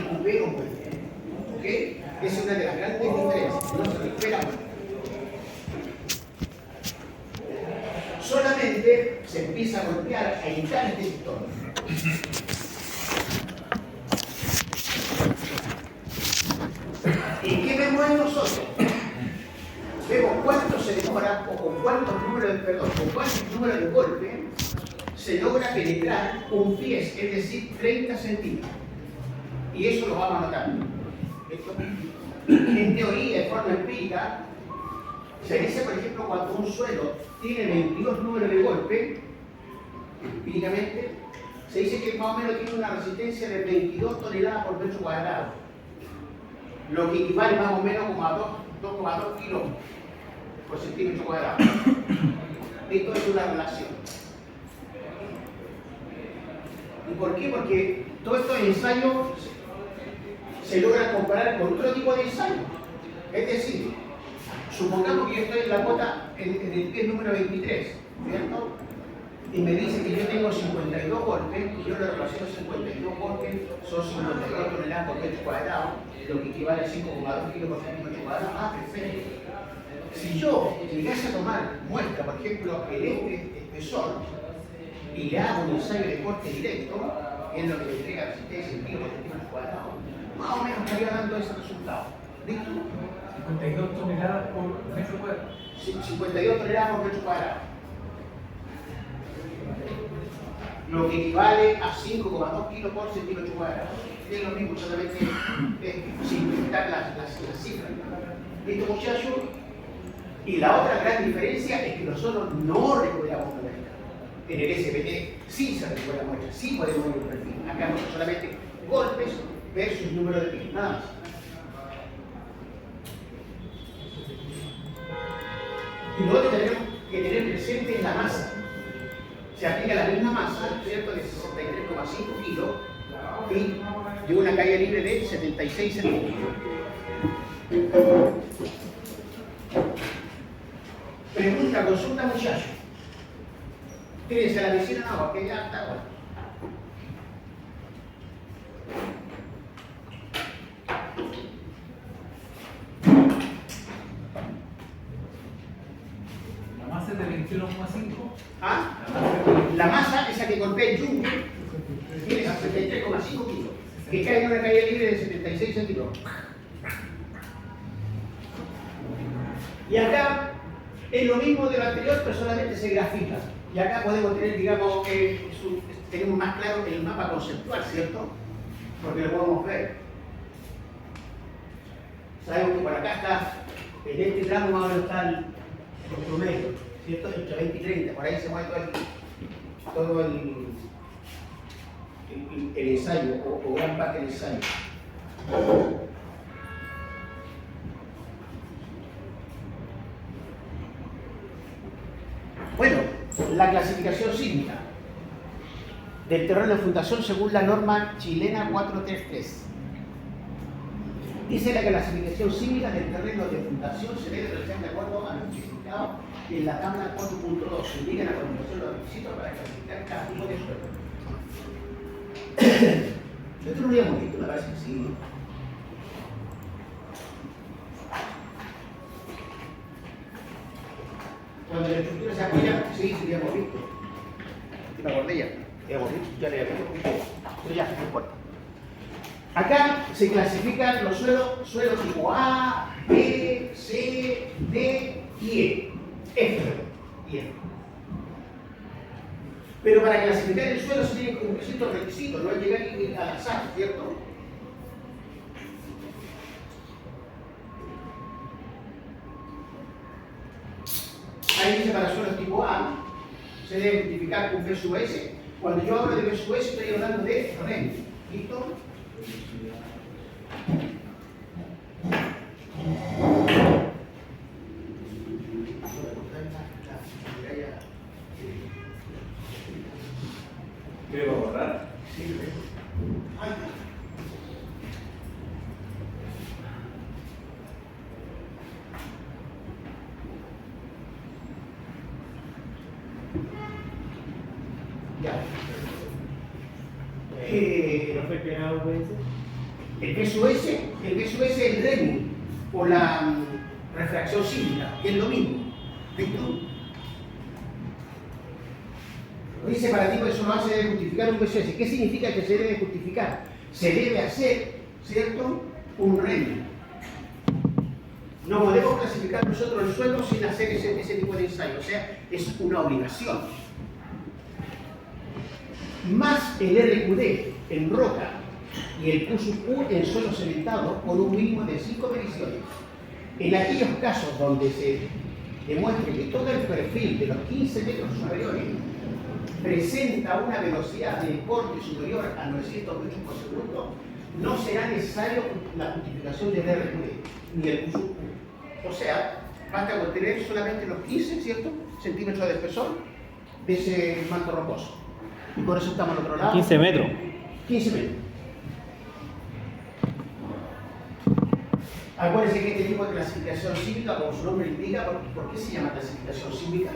recupero muy bien. ¿Ok? Esa es una de las grandes diferencias. No se recupera muy bien. Solamente se empieza a golpear, a hinchar este pistón. ¿Y qué vemos en nosotros? Vemos cuánto se demora o con cuántos números de golpes se logra penetrar un pies, es decir, 30 centímetros. Y eso lo vamos a notar. En teoría, de forma empírica, se dice, por ejemplo, cuando un suelo tiene 22 números de golpe, empíricamente, se dice que más o menos tiene una resistencia de 22 toneladas por metro cuadrado, lo que equivale más o menos como a 2,2 kilos por centímetro cuadrado. Esto es una relación. ¿Y por qué? Porque todos estos ensayos se logran comparar con otro tipo de ensayos. Es decir, supongamos que yo estoy en la bota en el pie número 23, ¿cierto? Y me dice que yo tengo 52 golpes, y yo le relaciono 52 golpes, son 52 toneladas por metro cuadrado, lo que equivale a 5,2 kilos por centímetro cuadrado. Ah, perfecto. Si yo llegase a tomar muestra, por ejemplo, en este espesor, y le hago un ensayo de corte directo, que es lo que le entrega resistencia en kilos por centímetro cuadrado, más o menos estaría dando ese resultado. ¿Listo? 52 toneladas por metro cuadrado. 52 toneladas por metro cuadrado. Lo que equivale a 5,2 kilos por centímetro cuadrado. Es lo mismo, solamente simplificar las cifras. ¿Listo, muchachos? Y la otra gran diferencia es que nosotros no recuperamos muestra. En el SPT sí se recupera muestra, sí podemos ver un perfil. Acá no, solamente golpes versus número de pies, nada más. Y lo otro que tenemos que tener presente es la masa. Se aplica la misma masa, ¿cierto?, de 63,5 kilos y de una caída libre de 76 centímetros. Pregunta, consulta, muchachos. Tírense a la piscina, no, porque ya está bueno. La masa es de 21,5. ¿Ah? La masa, esa que golpea el yunque, tiene 63,5 kilos, que cae en una caída libre de 76 centímetros. Y acá es lo mismo de lo anterior, pero solamente se grafica. Y acá podemos tener, digamos, tenemos más claro el mapa conceptual, ¿cierto? Porque lo podemos ver. Sabemos que por acá está, en este tramo más o menos está el promedio, ¿cierto? Entre 20 y 30, por ahí se mueve todo el ensayo, o gran parte del ensayo. Bueno, la clasificación sísmica del terreno de fundación según la norma chilena 433. Dice la clasificación sísmica del terreno de fundación se debe realizar de acuerdo a lo especificado en la tabla 4.2. Se indican a continuación los requisitos para clasificar cada tipo de suelo. Esto no lo habíamos visto, me parece que sí. Cuando la estructura se apoya, sí, sí, habíamos visto. Me acordé ya. Habíamos visto, ya le habíamos visto. Pero ya, no importa. Acá se clasifican los suelos tipo A, B, C, D y E. F y F. Pero para clasificar el suelo se tienen que cumplir ciertos requisitos, no es llegar al azar, ¿cierto? Ahí dice para suelos tipo A, se debe identificar con B sub S. Cuando yo hablo de B sub S estoy hablando de REN. ¿Listo? ¿Qué va a borrar? Sí, ay. Ya. ¿No fue pegado, puede ser? El peso S es el REMU, o la refracción sísmica, que es lo mismo. ¿Listo? Dice para ti que eso no se debe justificar un peso S. ¿Qué significa que se debe justificar? Se debe hacer, ¿cierto?, un REMU. No podemos clasificar nosotros el suelo sin hacer ese tipo de ensayo, o sea, es una obligación. Más el RQD en roca y el Q en suelo cementado con un mínimo de 5 mediciones. En aquellos casos donde se demuestre que todo el perfil de los 15 metros superiores presenta una velocidad de corte superior a 900 metros por segundo, no será necesario la justificación del RQD ni el Q. O sea, basta con tener solamente los 15, ¿cierto?, centímetros de espesor de ese manto rocoso. Y por eso estamos al otro lado. 15 metros. 15 metros. Acuérdense que este tipo de clasificación sísmica, como su nombre indica, ¿por qué se llama clasificación sísmica?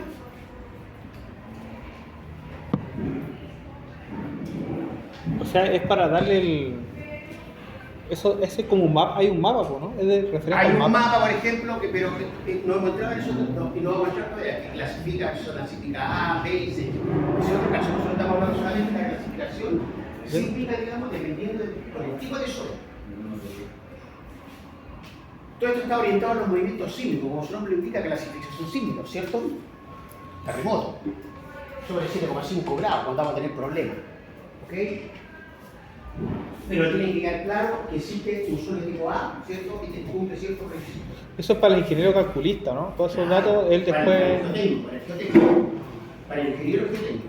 O sea, es para darle el... Eso, ese es como un mapa, hay un mapa, ¿no? Es de referencia Hay al un mapa, por ejemplo, que no hemos entrado en eso, y no vamos a entrar todavía, que clasifica zona sísmica A, B y C. En otro caso, nosotros estamos hablando solamente de la clasificación sísmica, digamos, dependiendo del tipo de suelo. Todo esto está orientado a los movimientos sísmicos, como su nombre indica, clasificación sísmica, ¿cierto? Terremoto, sobre 7,5 grados, cuando vamos a tener problemas. ¿Ok? Pero tiene que quedar claro que existe un suelo tipo A, ¿cierto? Y que cumple ciertos requisitos. Eso es para el ingeniero calculista, ¿no? Todos esos datos, él después... Para el ingeniero geotécnico.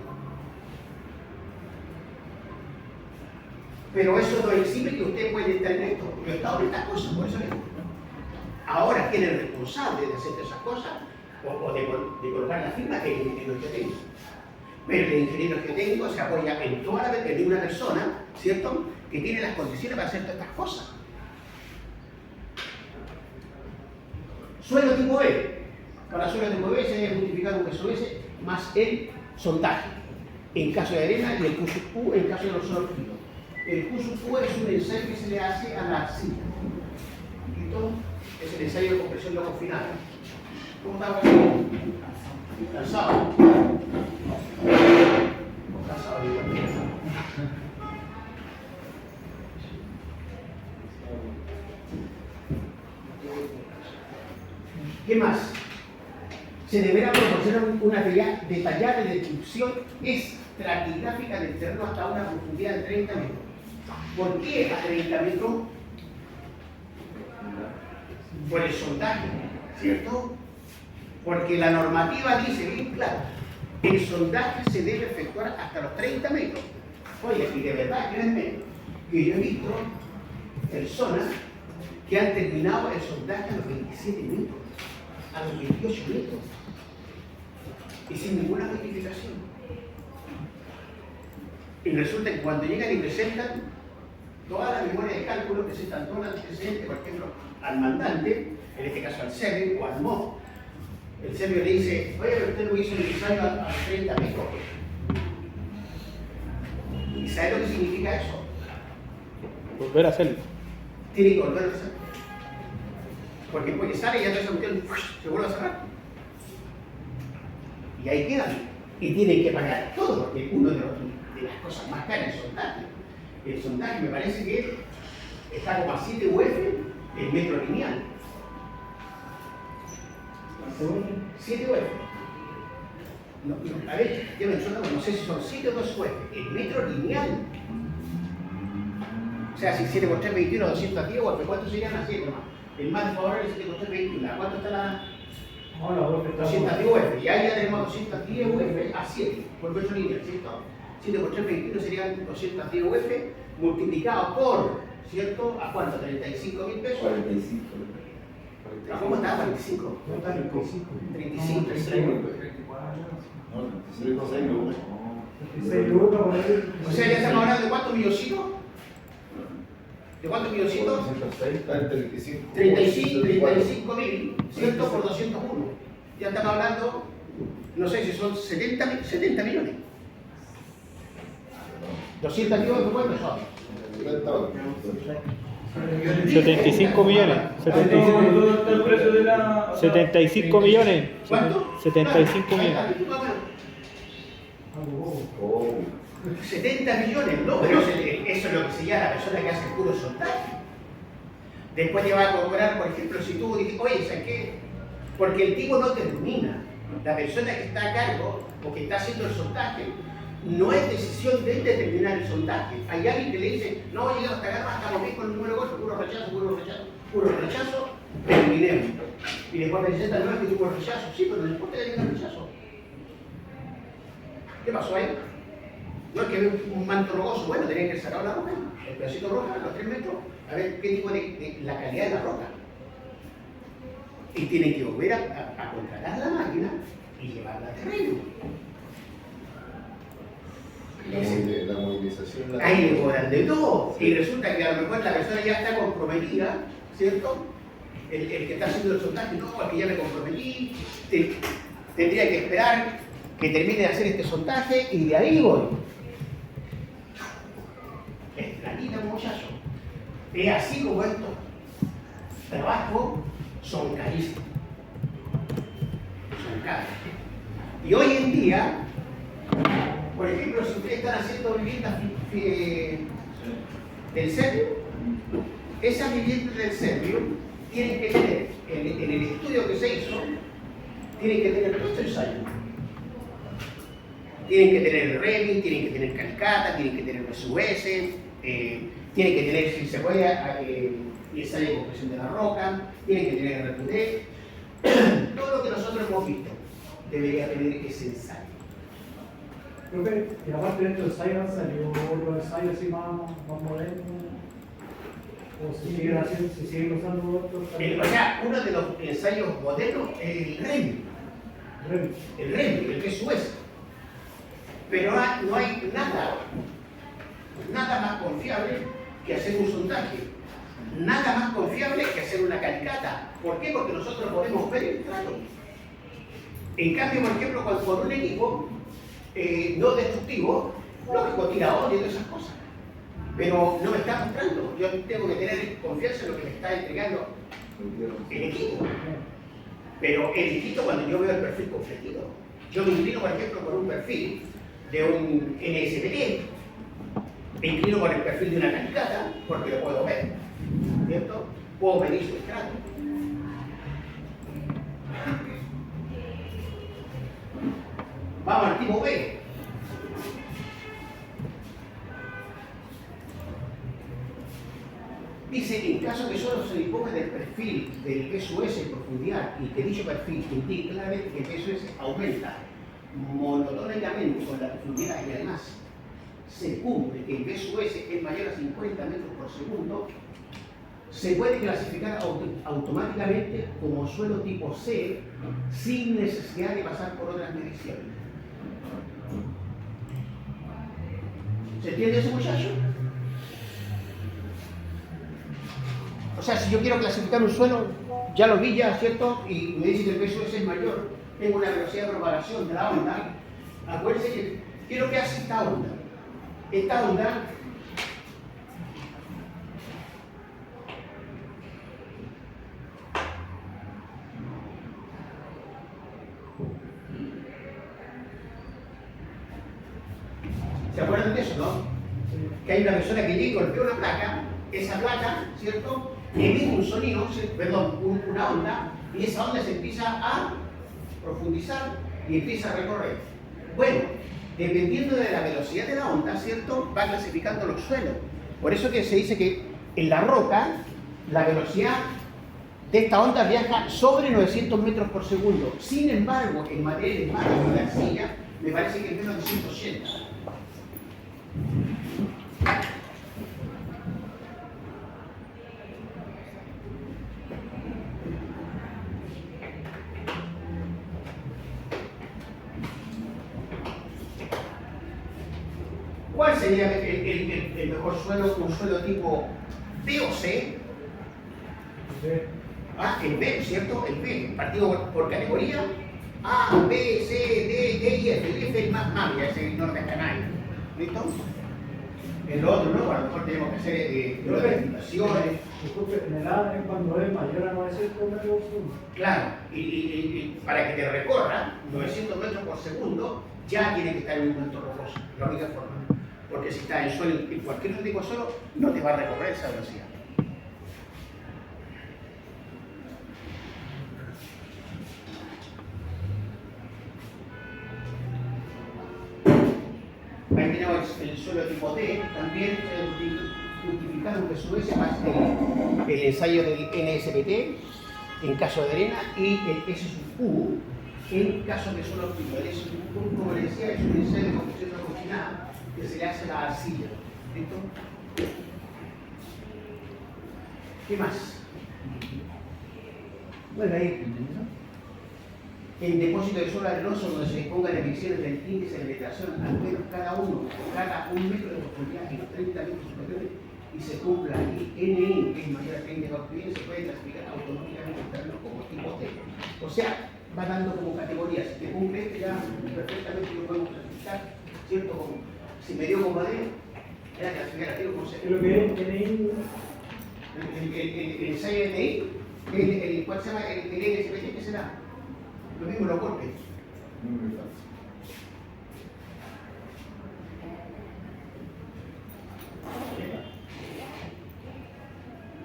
Pero eso no exime que usted puede estar en esto. Yo he estado en estas cosas, por eso mismo. Ahora, ¿quién es el responsable de hacer esas cosas? O de colocar la firma? Es el ingeniero geotécnico. Pero el ingeniero geotécnico se apoya en toda la de una persona, ¿cierto?, que tiene las condiciones para hacer todas estas cosas. Suelo tipo B. Para suelo tipo B se debe justificar un peso S más el sondaje, en caso de arena, y el Q en caso de los suelos fríos. El Q es un ensayo que se le hace a la arcilla. ¿Listo? Es el ensayo de compresión no confinada. ¿Cómo estamos aquí? Cansado. Cansado, ¿qué más? Se deberá proporcionar una detallada descripción estratigráfica del terreno hasta una profundidad de 30 metros. ¿Por qué a 30 metros? Por el sondaje, ¿cierto? Porque la normativa dice bien claro, el sondaje se debe efectuar hasta los 30 metros. Oye, y de verdad, créanme, que yo he visto personas que han terminado el sondaje a los 27 metros, a los 28 metros, y sin ninguna justificación. Y resulta que cuando llegan y presentan toda la memoria de cálculo, presentan todos los antecedentes, por ejemplo, al mandante, en este caso al serbio o al MOB, el serbio le dice, oye, pero usted lo hizo necesario a 30 metros. ¿Y sabe lo que significa eso? Volver a hacerlo. Tiene que volver a hacerlo. Porque después que sale ya toda esa cuestión se vuelve a cerrar. Y ahí quedan. Y tienen que pagar todo, porque uno de las cosas más caras es el sondaje. El sondaje me parece que está como a 7 UF el metro lineal. 7 UF. A ver, yo no sé si son 7 o 2 UF. El metro lineal. O sea, si 7 por 3, 21, 210 UF, ¿cuánto serían las 7 más? El más desfavorable es 7 por 3, 21. ¿A cuánto está la...? 210 UF. Y ahí ya tenemos 210 UF a 7 por metro lineal, ¿cierto? 7 por 3, 21 serían 210 UF multiplicado por, ¿cierto? ¿A cuánto? ¿35.000 pesos? 45. ¿Cómo está? 45. 35. 35. O sea, ya estamos hablando de cuántos milloncitos. ¿De cuántos milloncitos? 35.000, ¿cierto? Por 201. Ya estamos hablando, no sé si son 70 millones. 200 millones, ¿cuántos son? 75 millones. 75, ¿Dónde está el precio de la...? 75 millones. ¿Cuánto? 75 millones. Oh. 70 millones, no, pero eso es lo que se llama la persona que hace puro sondaje. Después te va a cobrar, por ejemplo, si tú dices, oye, ¿sabes qué? Porque el tipo no termina. La persona que está a cargo o que está haciendo el sondaje, no es decisión de él determinar el sondaje. Hay alguien que le dice, no, llegamos hasta acá, estamos bien con el número 8, puro rechazo, terminemos. Y después me dicen, no es que tuvo rechazo, sí, pero no importa que tenga rechazo. ¿Qué pasó ahí? No es que ve un manto rocoso, bueno, tenía que sacar la roca, el pedacito roja, los 3 metros, a ver qué tipo de la calidad de la roca. Y tienen que volver a contratar la máquina y llevarla a terreno. La movilización. Ahí le cobran de todo. Y resulta que a lo mejor la persona ya está comprometida, ¿cierto? El que está haciendo el sondaje, no, es que ya me comprometí, tendría que esperar que termine de hacer este sondaje y de ahí voy. Es planita, muchacho. Es así como estos trabajos son carísimos. Son caros. Y hoy en día, por ejemplo, si ustedes están haciendo viviendas del Servio, esas viviendas del Servio tienen que tener, en el estudio que se hizo, tienen que tener todos estos ensayos. Tienen que tener el Revit, tienen que tener Calicata, tienen que tener SUS, tienen que tener, si se puede, ensayo de compresión de la roca, tienen que tener RQD. Todo lo que nosotros hemos visto debería tener ese ensayo. Profe, y aparte de estos ensayos, ¿salió otro ensayo así más moderno? ¿O se siguen usando otros? O sea, uno de los ensayos modernos es el Revit. El Revit, el SUS. Pero no hay nada más confiable que hacer un sondaje. Nada más confiable que hacer una calicata. ¿Por qué? Porque nosotros podemos ver el trato. En cambio, por ejemplo, con un equipo no destructivo, lógico, tira odio y todas esas cosas. Pero no me está mostrando. Yo tengo que tener confianza en lo que me está entregando el equipo. Pero el equipo, cuando yo veo el perfil completito, yo me inclino, por ejemplo, por un perfil de un NSPT, me inclino por el perfil de una calicata, porque lo puedo ver, ¿cierto? Puedo medir su estrato. Vamos al tipo B. Dice que en caso que solo se dispone del perfil del SUS en profundidad y que dicho perfil indique claramente que el SUS aumenta monotónicamente con la profundidad y además se cumple que el SUS es mayor a 50 metros por segundo, se puede clasificar automáticamente como suelo tipo C sin necesidad de pasar por otras mediciones. ¿Se entiende eso, muchacho? O sea, si yo quiero clasificar un suelo, ya lo vi ya, ¿cierto? Y me dice que el peso es mayor, tengo una velocidad de propagación de la onda. Acuérdense que, ¿qué es lo que hace esta onda? Esta onda ¿se acuerdan de eso, no? Que hay una persona que llega y golpea una placa, esa placa, ¿cierto? Emite un sonido, perdón, una onda, y esa onda se empieza a profundizar y empieza a recorrer. Bueno, dependiendo de la velocidad de la onda, ¿cierto? Va clasificando los suelos. Por eso que se dice que en la roca, la velocidad de esta onda viaja sobre 900 metros por segundo. Sin embargo, en materiales más como la arcilla, me parece que es menos de 180. ¿Cuál sería el mejor suelo? Un suelo tipo B o C. El B, ¿cierto? El B, partido por categoría. A, B, C, D, E y F. El F es el más ya es el norte canal. ¿Listo? En lo otro no, a lo mejor tenemos que hacer verificaciones. Disculpe, en el A es cuando es mayor a 900 metros por segundo. Claro, y para que te recorra 900 metros por segundo, ya tiene que estar en un momento rocoso, la única forma. Porque si está en suelo, en cualquier otro tipo de suelo, no te va a recorrer esa velocidad. Ahí tenemos el suelo tipo T, también justificaron que su S más el ensayo del NSPT en caso de arena y el SSU en caso de suelo tipo. El SSU, como les decía, es un ensayo de composición no cocinada que se le hace a la arcilla. ¿Listo? ¿Qué más? Bueno, ahí. En depósito de suelo arenoso donde se dispongan emisiones del índice de penetración al menos cada un metro de profundidad y los 30 metros superiores y se cumpla y NI, que es mayor a 30 se puede clasificar autonómicamente el terreno como tipo T. O sea, va dando como categorías. Si te cumple este ya perfectamente lo podemos clasificar, ¿cierto? Como, si me dio como D, era clasificar aquí como C. ¿Qué es lo que es NI? El ensayo de NI, ¿cuál se llama? El NSPT, ¿qué será? Lo mismo los golpes.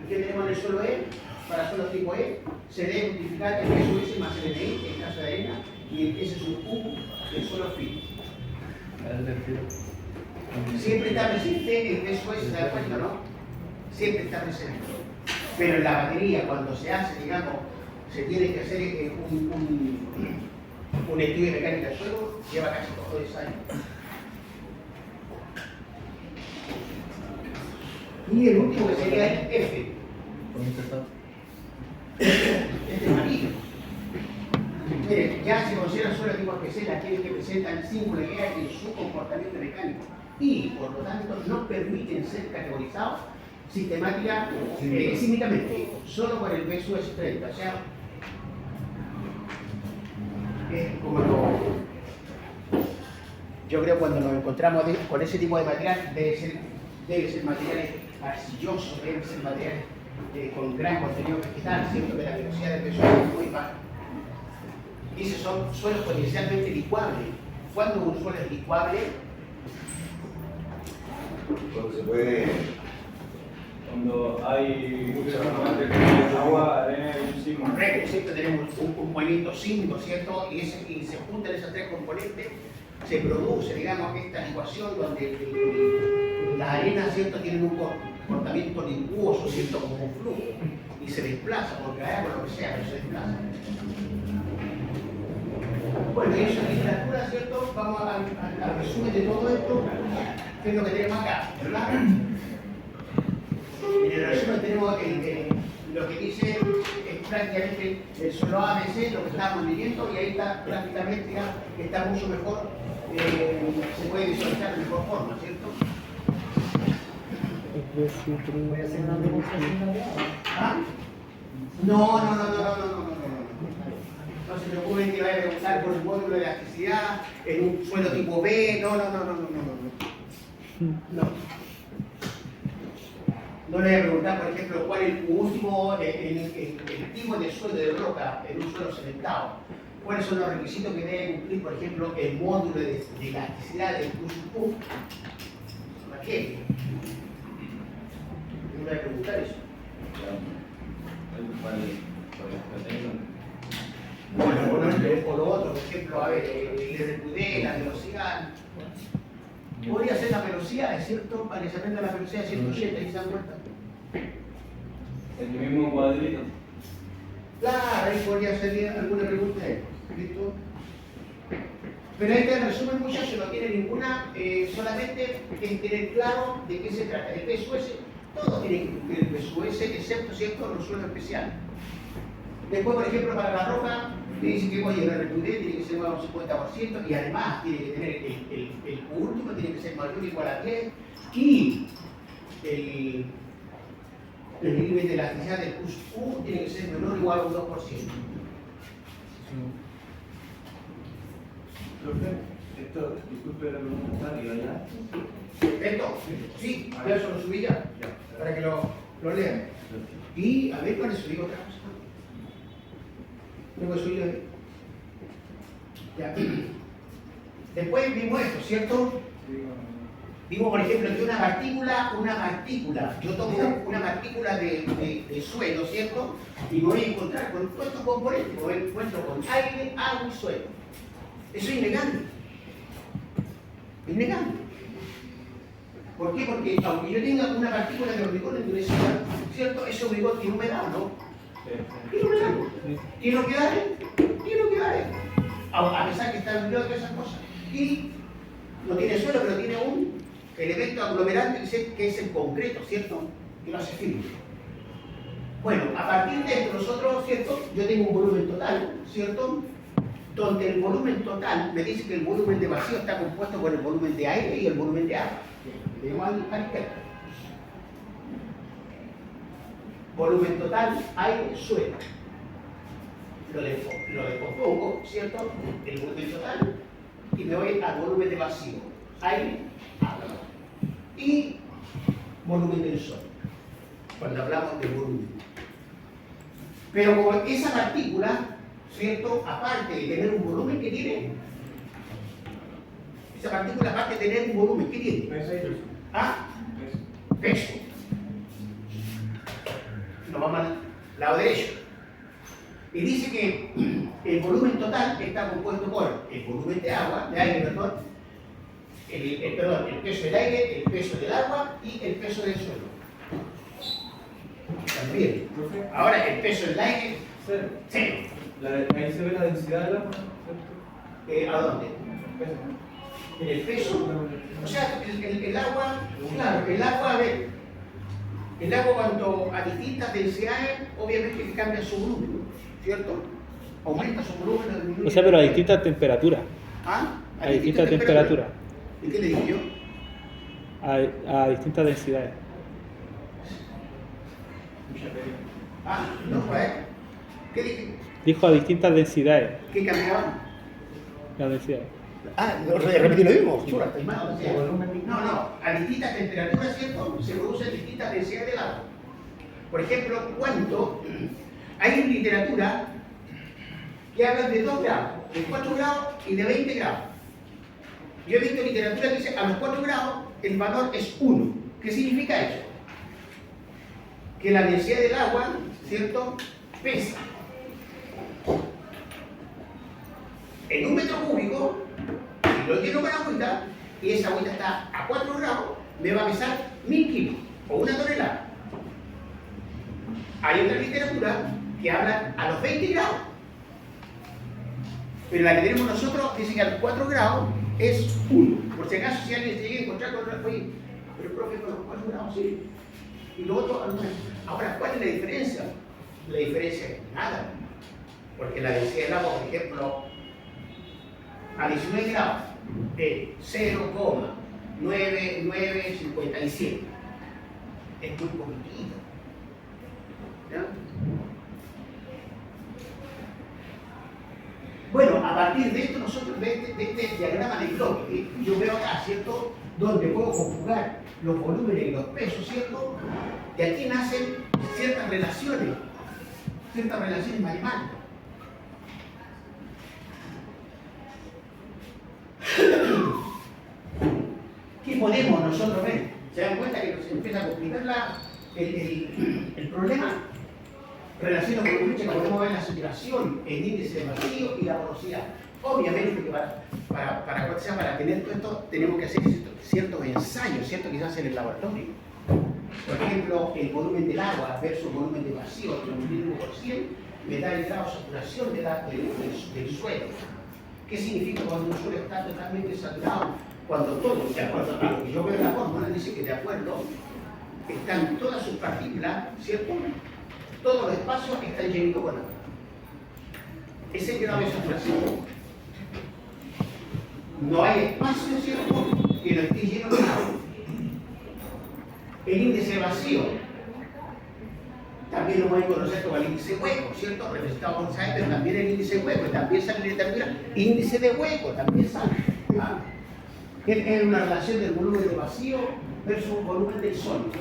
¿Qué tenemos en el suelo E? Para suelo tipo E, se debe multiplicar el SUS más el NI, en caso de arena, y el SSU del suelo fino. Siempre está presente el SUS, ¿se da cuenta, no? Siempre está presente. Pero en la batería, cuando se hace, digamos, se tiene que hacer un estudio de mecánica del suelo, lleva casi todo 10 años. Y el último que sería el F. Este es amarillo. Mire, ya se considera suelo tipo especial aquellos que presentan singularidad en su comportamiento mecánico y, por lo tanto, no permiten ser categorizados sísmicamente, solo por el BSUS 30. O sea, como yo creo que cuando nos encontramos con ese tipo de material, debe ser materiales arcillosos, deben ser materiales con gran contenido vegetal, siendo que la velocidad del BSUS es muy baja. Dice, son suelos potencialmente licuables. ¿Cuándo un suelo es licuable? Cuando se puede. Cuando hay agua, arena y un sigma. Correcto, siempre tenemos un componente sísmico, ¿cierto? Y se juntan esos tres componentes, se produce, digamos, esta licuación donde las arenas, ¿cierto?, tienen un comportamiento licuoso, ¿cierto?, como un flujo, y se desplaza, porque hay agua, lo que sea, pero se desplaza. Bueno, y eso en literatura, ¿cierto? Vamos al resumen de todo esto, que es lo que tenemos acá, ¿verdad? En el resumen tenemos lo que dice es prácticamente el suelo ABC, lo que estábamos midiendo, y ahí está prácticamente, ya está mucho mejor, se puede visualizar de mejor forma, ¿cierto? Voy a hacer una demostración de agua. ¿Ah? No. No se preocupen que vaya a preguntar por el módulo de elasticidad en un suelo tipo B, no. No le voy a preguntar, por ejemplo, cuál es el último, el tipo de suelo de roca en un suelo cementado. ¿Cuáles son los requisitos que debe cumplir, por ejemplo, el módulo de elasticidad del QSU? ¿Para qué? No le voy a preguntar eso. Bueno, o lo otro, por ejemplo, a ver, el RQD, la velocidad. Podría ser la velocidad, ¿es cierto? Para que se aprenda la velocidad de 180, ¿y se dan cuenta? El mismo cuadrito. Claro, ahí podría ser alguna pregunta de él. ¿Listo? Pero ahí está el resumen, muchachos, no tiene ninguna, solamente es tener claro de qué se trata. El PSUS, todos tienen que cumplir el PSUS, excepto, ¿cierto?, los suelos especiales. Después, por ejemplo, para la roca, le dicen que oye, el RQD tiene que ser más del 50% y además tiene que tener el último, tiene que ser mayor o igual a 10 y el nivel de elasticidad del QSU tiene que ser menor o igual a un 2%. Esto, disculpe la pregunta, ¿está arriba ya? ¿Esto? Sí, ya eso lo subí ya, para que lo lean. Y a ver, ¿cuál es subir otra cosa? Tengo que subir ahí. Ya. Después vimos esto, ¿cierto? Vimos, por ejemplo, que una partícula, yo tomo una partícula de suelo, ¿cierto? Y me voy a encontrar con todos estos componentes, me encuentro con aire, agua y suelo. Eso es innegable. Innegable. ¿Por qué? Porque aunque yo tenga una partícula de hormigón endurecido, ¿cierto? Ese hormigón tiene humedad, ¿no? Tiene humedad. Tiene humedad. Tiene humedad. A pesar que está nucleado de todas esas cosas. Y no tiene suelo, pero tiene un elemento aglomerante que es el concreto, ¿cierto? Que lo hace firme. Bueno, a partir de esto nosotros, ¿cierto? Yo tengo un volumen total, ¿cierto? Donde el volumen total me dice que el volumen de vacío está compuesto por el volumen de aire y el volumen de agua. Tenemos al izquierda. Volumen total, aire, suelo. Lo descompongo, ¿cierto? El volumen total y me voy al volumen de vacío. Aire, agua. Y volumen del sol. Cuando hablamos de volumen. Pero como esa partícula, ¿cierto? Aparte de tener un volumen que tiene, esa partícula aparte de tener un volumen que tiene. ¿Ah? Peso. Nos vamos al lado derecho. Y dice que el volumen total está compuesto por el volumen de agua, de aire, perdón, el peso del aire, el peso del agua y el peso del suelo. También. Ahora el peso del aire, cero. Ahí se ve la densidad del agua, ¿cierto? ¿A dónde? En el peso. O sea, el agua, claro, el agua, a ver, el agua cuando a distintas densidades, obviamente que cambia su volumen, ¿cierto? Aumenta su volumen o disminuye. O sea, pero a distintas temperaturas. ¿Ah? A distintas temperaturas. ¿Y qué le dije yo? A distintas densidades. Ah, no, pues. ¿Qué dije? Dijo a distintas densidades. ¿Qué cambiaba? Las densidades. Ah, repetí lo mismo. Chula, estoy mal. O sea, no, a distintas temperaturas, ¿cierto? Se producen distintas densidades del agua. Por ejemplo, cuando hay en literatura que hablan de 2 grados, de 4 grados y de 20 grados. Yo he visto literatura que dice a los 4 grados el valor es 1. ¿Qué significa eso? Que la densidad del agua, ¿cierto? Pesa. En un metro cúbico, si lo lleno con agüita, y esa agüita está a 4 grados, me va a pesar 1000 kilos, o 1 tonelada. Hay otra literatura que habla a los 20 grados. Pero la que tenemos nosotros dice que a los 4 grados es 1. Por si acaso, si alguien se llega a encontrar con otra, oye, pero profe, con los 4 grados, sí. Y lo otro, ahora, ¿cuál es la diferencia? La diferencia es nada. Porque la densidad del agua, por ejemplo, a 19 grados es 0,9957. Es muy poquitito. ¿Ya? Bueno, a partir de esto, nosotros, de este diagrama de bloque, yo veo acá, ¿cierto? Donde puedo conjugar los volúmenes y los pesos, ¿cierto? De aquí nacen ciertas relaciones matemáticas. ¿Qué podemos nosotros ver? ¿Se dan cuenta que nos empieza a complicar el problema? Relaciones volumétricas, podemos ver la saturación, el índice de vacío y la porosidad. Obviamente que para tener todo esto tenemos que hacer ciertos ensayos, ¿cierto? Quizás en el laboratorio. Por ejemplo, el volumen del agua versus el volumen de vacío, que lo multiplico por 100, me da el grado de saturación del suelo. ¿Qué significa cuando un suelo está totalmente saturado? Cuando todo, de acuerdo a lo que yo veo en la fórmula, dice que de acuerdo están todas sus partículas, ¿cierto? Todos los espacios están llenitos con agua. Ese es el grado de saturación. No hay espacio, ¿cierto?, que no esté lleno de agua. El índice de vacío también lo pueden conocer como el índice de hueco, ¿cierto? Representado por Sáenz, pero también el índice de hueco, también sale en literatura, índice de hueco, también sale. ¿Ah? Es una relación del volumen de vacío versus volumen del sólido.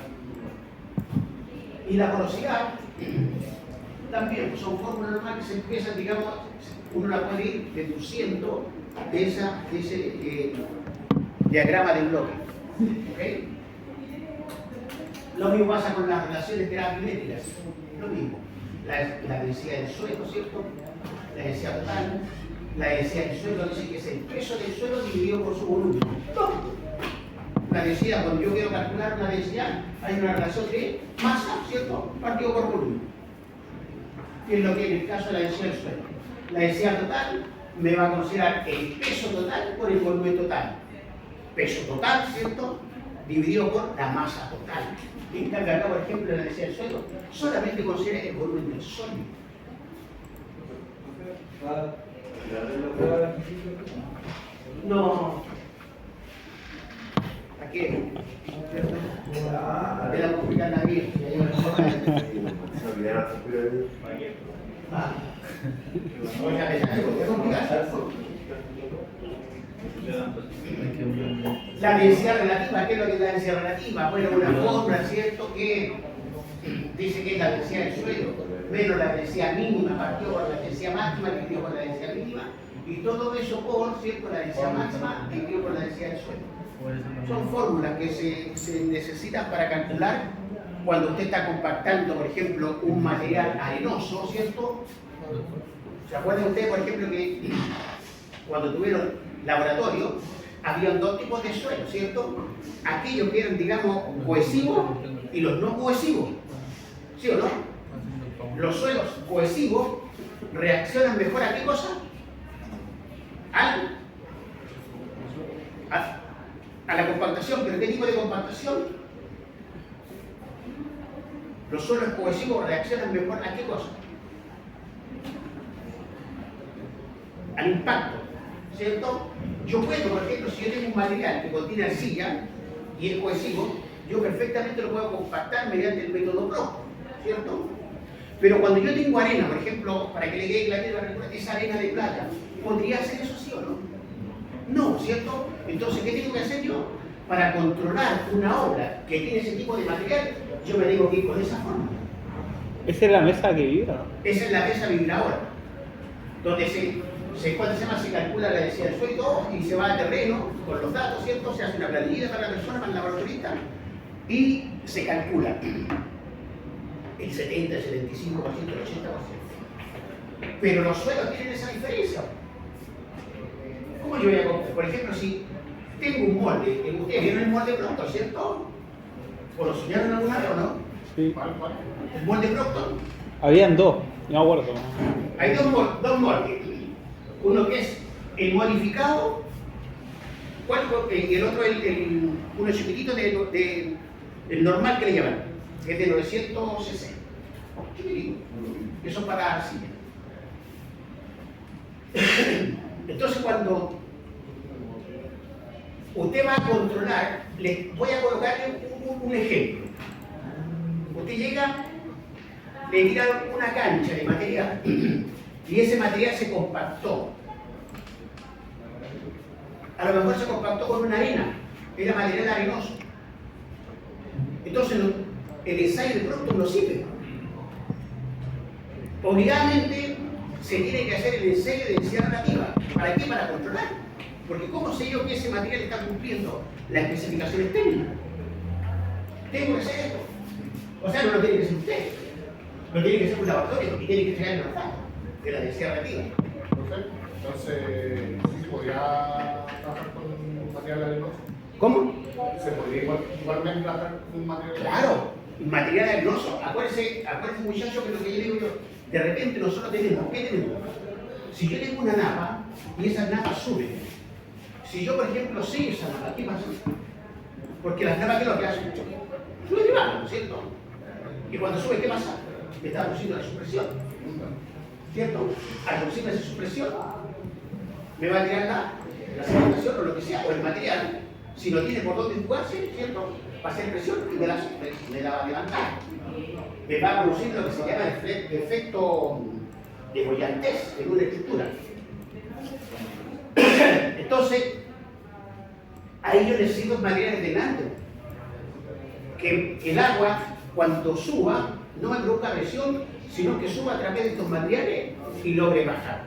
Y la porosidad también pues, son fórmulas normales que se empiezan, digamos, uno la puede ir deduciendo de ese diagrama de bloque. ¿Okay? Lo mismo pasa con las relaciones gravimétricas, lo mismo. La densidad del suelo, ¿cierto? La densidad total, la densidad del suelo dice que es el peso del suelo dividido por su volumen. Lógico. La densidad, cuando yo quiero calcular una densidad, hay una relación de masa, ¿cierto? Partido por volumen. Que es lo que en el caso de la densidad del suelo. La densidad total me va a considerar el peso total por el volumen total. Peso total, ¿cierto? Dividido por la masa total. En cambio, acá, por ejemplo, en la densidad del suelo, solamente considera el volumen del sólido. No. ¿A qué? De la comunidad naviera. Oiga, es complicado. La densidad relativa, ¿qué es lo que es la densidad relativa? Bueno, una fórmula, ¿cierto? Que dice que es la densidad del suelo, menos la densidad mínima, partido por la densidad máxima, dividido por la densidad mínima, y todo eso por, ¿cierto? La densidad máxima, dividido por la densidad del suelo. Son fórmulas que se necesitan para calcular cuando usted está compactando, por ejemplo, un material arenoso, ¿cierto? ¿Se acuerdan ustedes, por ejemplo, que cuando tuvieron laboratorio, habían dos tipos de suelos, ¿cierto? Aquellos que eran, digamos, cohesivos y los no cohesivos, ¿sí o no? Los suelos cohesivos reaccionan mejor a qué cosa? A la compactación, pero ¿qué tipo de compactación? Los suelos cohesivos reaccionan mejor a qué cosa? Al impacto, ¿cierto? Yo puedo, por ejemplo, si yo tengo un material que contiene arcilla y es cohesivo, yo perfectamente lo puedo compactar mediante el método Pro, ¿cierto? Pero cuando yo tengo arena, por ejemplo, para que le quede clarito esa arena de plata, ¿podría hacer eso sí o no? No, ¿cierto? Entonces, ¿qué tengo que hacer yo? Para controlar una obra que tiene ese tipo de material, yo me tengo que ir con esa forma. Esa es la mesa que vibra, ¿no? Esa es la mesa vibradora, donde se calcula la densidad del suelo y se va al terreno con los datos, ¿cierto? Se hace una planilla para la persona, para el laboratorista, y se calcula el 70, el 75%, el 80%. Pero los suelos tienen esa diferencia. ¿Cómo yo voy a comprar? Por ejemplo, si tengo un molde, ustedes vieron el molde Proctor, ¿cierto? ¿O lo soñaron alguna vez o no? Sí. ¿Cuál? El molde Proctor. Habían dos, no me acuerdo. Hay dos moldes. Uno que es el modificado, y el otro uno chiquitito el normal que le llaman, que es de 900 cc. Chiquitito. Eso es para arcilla. Entonces cuando usted va a controlar, les voy a colocarle un ejemplo. Usted llega, le tira una cancha de material y ese material se compactó. A lo mejor se compactó con una arena, era material arenoso. Entonces el ensayo de pronto no sirve. Obligadamente se tiene que hacer el ensayo de densidad relativa. ¿Para qué? Para controlar. Porque ¿cómo sé yo que ese material está cumpliendo las especificaciones técnicas? Tengo que hacer esto. O sea, no lo tiene que hacer usted. Lo tiene que hacer un laboratorio porque tiene que entregar los datos de la densidad relativa. Perfecto. Entonces, ¿sí se podría trabajar con material arenoso? ¿Cómo? ¿Se podría igualmente trabajar con material arenoso? Claro, material arenoso. Acuérdese muchacho que lo que yo digo yo, de repente nosotros tenemos, ¿qué tenemos? Si yo tengo una napa y esa napa sube, si yo por ejemplo sello esa napa, ¿qué pasa? Porque las napas, ¿qué es lo que hacen? Sube y baja, ¿no es cierto? Y cuando sube, ¿qué pasa? Me está reduciendo la supresión, ¿cierto? Al reducir esa supresión, me va a tirar la sedimentación o lo que sea, o el material, si no tiene por dónde jugarse, ¿cierto? Va a hacer presión y me la va a levantar. Me va a producir lo que se llama el efecto de bollantez en una estructura. Entonces, Ahí yo necesito materiales delante. Que el agua, cuando suba, no me produzca presión, sino que suba a través de estos materiales y logre bajar.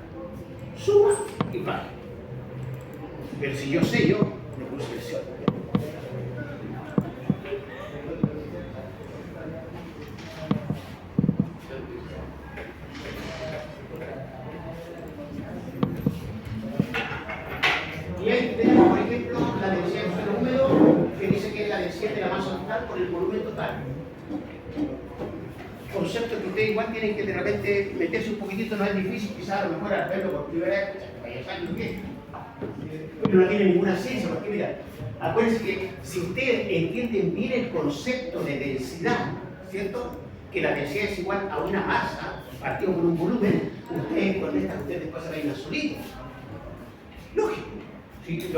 Suba y baja. Pero si yo sello, no produce presión. Y ahí tenemos, por ejemplo, la densidad del suelo húmedo, que dice que es la densidad de la masa total por el volumen total. Conceptos que ustedes igual tienen que de repente meterse un poquitito, no es difícil, quizás a lo mejor al verlo por primera vez, vaya a saber lo que es. Pero no tiene ninguna ciencia, porque mira, acuérdense que si ustedes entienden bien el concepto de densidad, ¿cierto? Que la densidad es igual a una masa partido por un volumen, ustedes con estas ustedes después se vayan solitos. Lógico. ¿Sí?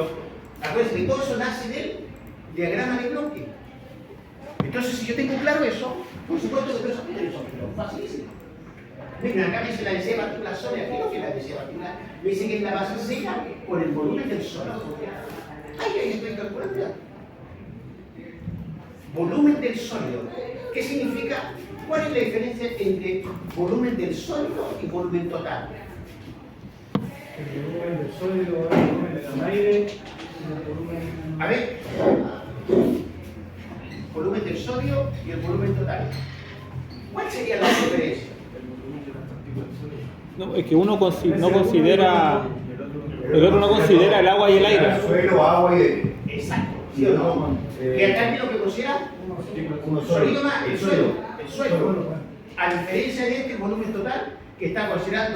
Acuérdense que todo eso nace del diagrama de bloque. Entonces, si yo tengo claro eso, por supuesto que todo eso tiene eso, pero facilísimo. Miren, acá me dice la densidad de partículas sólidas. ¿Qué es lo que es la densidad de partículas? Me dice que es la masa seca por el volumen del sólido. Ahí estoy calculando ya. Volumen del sólido. ¿Qué significa? ¿Cuál es la diferencia entre volumen del sólido y volumen total? El volumen del sólido, el volumen del aire, el volumen... A ver. Volumen del sólido y el volumen total. ¿Cuál sería la diferencia? No, es que uno no considera, el otro no considera el agua y el aire. El suelo, agua y aire. Exacto, ¿sí o no? ¿Y acá es lo que considera? Uno Sólido más, el suelo. Bueno, A diferencia de este volumen total que está considerando